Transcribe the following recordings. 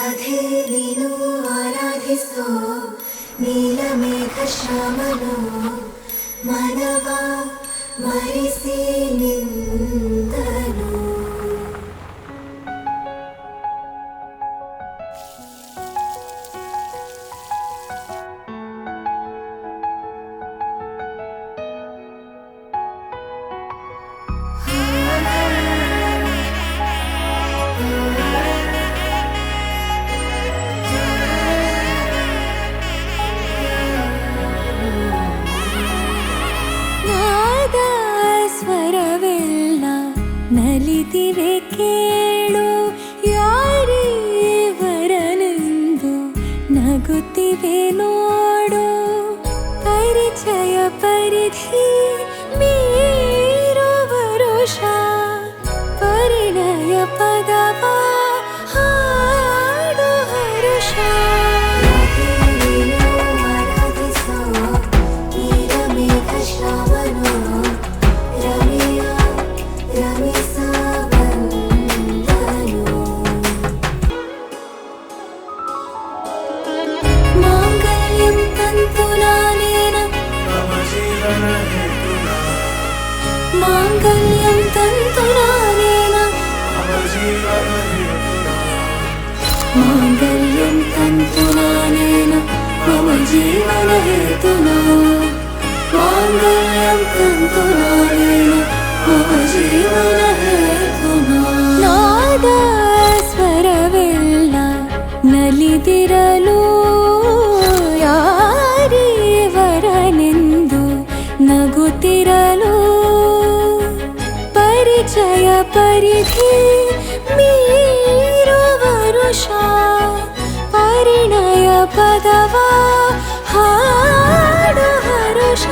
ರಾಧೆ ನೀನು ಆರಾಧಿಸೋ ನೀಲಮೇಘ ಶ್ಯಾಮನು ಮನವ ಮರಿಸಿ ನಿಂದನು. ನಲಿದಿವೆ ಕೇಳು ಯಾರೇ ವರನೆಂದು ನಗುತ್ತಿವೆ ನೋಡು. ಪರಿಚಯ ಪರಿಧಿ ಮೀರೋ ವರುಷ ಪರಿಣಯ ಪದವ ಹಾಡು ಹರುಷ. ಆರಾಧಿಸೋ ನೀಲಮೇಘ ಶ್ಯಾಮನು ಮಾಂಗಲ್ಯಂ ತಂತು ನಾನೇನ ಮಾಂಗಲ್ಯಂ ತಂತು ನಾನೇನ ಮಾಂಗಲ್ಯಂ ತಂತು ನಾನೇನ ಮಮ ಜೀವನ ಹೇತುನಾ. ಮಾಂಗಲ್ಯಂ ತಂತು ನಾನೇನ ಮಮ ಜೀವನ ಹೇತುನಾ. ನಾದ ಸ್ವರವೆಲ್ಲ ನಲಿದಿರಲು ಯಾರೇ ವರನೆಂದು ನಗುತ್ತಿರಲು. ಪರಿಚಯ ಪರಿಧಿ ಮೀರೋ ವರುಷ ಪರಿಣಯ ಪದವ ಹಾಡು ಹರುಷ.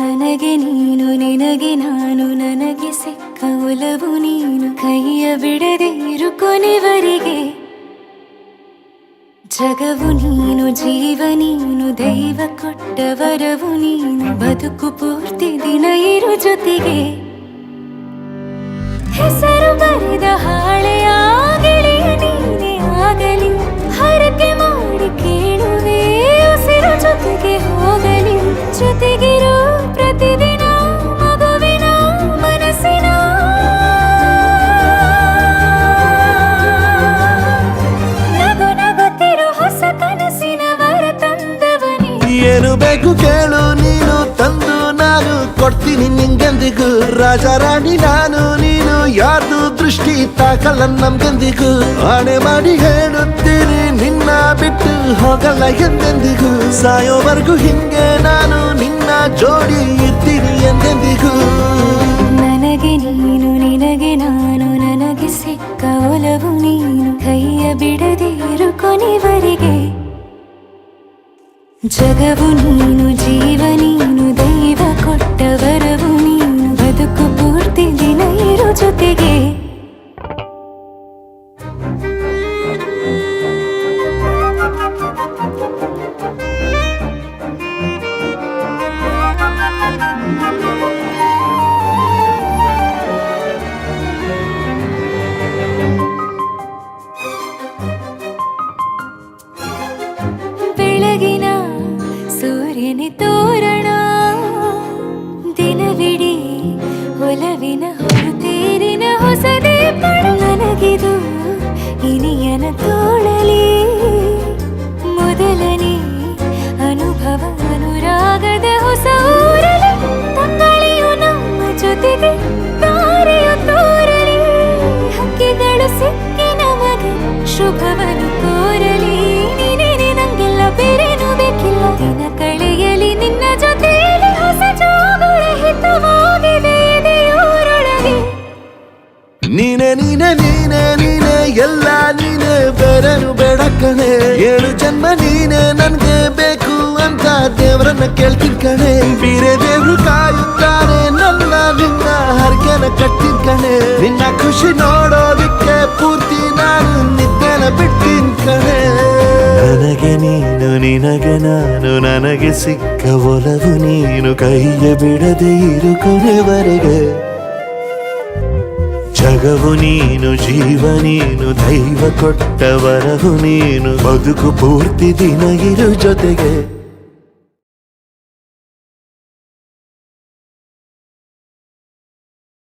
ನನಗೆ ನೀನು ನಿನಗೆ ನಾನು ನನಗೆ ಸಿಕ್ಕ ಒಲವು ನೀನು ಕೈಯ ಬಿಡದೆ ಇರು ಕೊನೆವರೆಗೆ. ಜಗವು ನೀನು ಜೀವ ನೀನು ದೈವ ಕೊಟ್ಟ ವರವು ನೀನು ಬದುಕು ಪೂರ್ತಿ ದಿನ ಇರು ಜೊತೆಗೆ. ಹೆಸರು ಬರೆದ ಹಾಳೆಯಾಗಲಿ ನೀನೇ ಆಗಲಿ ಹರಕೆ ಮಾಡಿ ಕೇಳುವೆ ಉಸಿರು ಜೊತೆಗೆ ಹೋಗಲಿ. ಜೊತೆಗಿರೋ ಪ್ರತಿದಿನ ಮಗುವಿನ ಮನಸ್ಸಿನ ನಗು ನಗುತ್ತಿರೋ ಹೊಸ ಕನಸಿನ ವರ ತಂದವನೇ. ಏನು ಬೇಕು ಕೇಳು ನೀನು ತಂದು ನಾನು ಕೊಡ್ತೀನಿ ನಿಂಗೆಂದಿಗೂ. ರಾಜ ರಾಣಿ ನಾನು ನೀನು ಯಾರ್ದು ದೃಷ್ಟಿ ತಾಕಲ್ಲ ನಮ್ಗೆಂದಿಗೂ. ಆಣೆ ಮಾಡಿ ಹೇಳುತ್ತೀನಿ ನಿನ್ನ ಬಿಟ್ಟು ಹೋಗಲ್ಲ ಎಂದೆಂದಿಗೂ. ಸಾಯೋವರೆಗೂ ಹಿಂಗೆ ನಾನು ನಿನ್ನ ಜೋಡಿ ಇರ್ತೀನಿ ಎಂದೆಂದಿಗೂ. ನನಗೆ ನೀನು ನಿನಗೆ ನಾನು ನನಗೆ ಸಿಕ್ಕ ಒಲವು ನೀನು ಕೈಯ ಬಿಡದೆ ಇರು ಕೊನೆವರೆಗೆ. ಜಗವು ನೀನು ಜೀವ ನೀನು ದೈವ ಕೊಟ್ಟ ವರವು ನೀನು ಬದುಕು ಪೂರ್ತಿ ದಿನ ಇರು ಜೊತೆಗೆ. ಬೆಳಗಿನ ಸೂರ್ಯನ ತೋರಣ ದಿನವಿಡೀ ಒಲವಿನ ಹೊರತೇರಿನ ಹೊಸದೇ ಪಡ. ನನಗಿದು ಇನಿಯನ ತೋಳಲಿ ಮೊದಲನೇ ಅನುಭವ ಅನುರಾಗದ ಹೊಸ ಊರಲಿ. ತಂಗಳಿಯು ನಮ್ಮ ಜೊತೆಗೆ ತಾರೆಯು ತೋರಲಿ ಹಕ್ಕಿಗಳು ಸಿಕ್ಕಿ ನಮಗೆ ಶುಭವನ್ನು ಕೋರಲಿ. ನೀನೇನೆ ನಂಗೆಲ್ಲ ಬೇರೇನು ಬೇಕಿಲ್ಲ ದಿನ ಕಳೆಯಲಿ ನಿನ್ನ ಜೊತೆಯಲ್ಲಿ ಹೊಸ ಜೋಗುಳ ಹಿತವಾಗಿದೆ ಎದೆಯೂರೊಳಗೆ. ನೀನೆ ನೀನೆ ನೀನೆ ಎಲ್ಲ ನೀನೆ ಬೇರೆನು ಬೇಡ ಕಣೆ 7 ಜನ್ಮ ನೀನೆ ನನ್ಗೆ ಬೇಕು ಅಂತ ದೇವ್ರನ್ನ ಕೇಳ್ತೀನಿ ಕಣೆ ಬೇರೆ ದೇವ್ರು ಕಾಯುತ್ತಾರೆ ನನ್ನ ನಿನ್ನ ಹರಕೆನ ಕಟ್ಟಿನ ಕಣೆ ನಿನ್ನ ಖುಷಿ ನೋಡೋದಿಕ್ಕೆ ಪೂರ್ತಿ ನಾನು ನಿದ್ದೆನ ಬಿಟ್ಟಿನ್ ಕಣೆ ನನಗೆ ನೀನು ನಿನಗೆ ನಾನು ನನಗೆ ಸಿಕ್ಕ ಒಲವು ನೀನು ಕೈಯ ಬಿಡದೆ ಇರು ಕೊನೆವರೆಗೆ ಜಗವು ನೀನು ಜೀವ ನೀನು ದೈವ ಕೊಟ್ಟ ವರವು ನೀನು ಬದುಕು ಪೂರ್ತಿ ದಿನ ಇರು ಜೊತೆಗೆ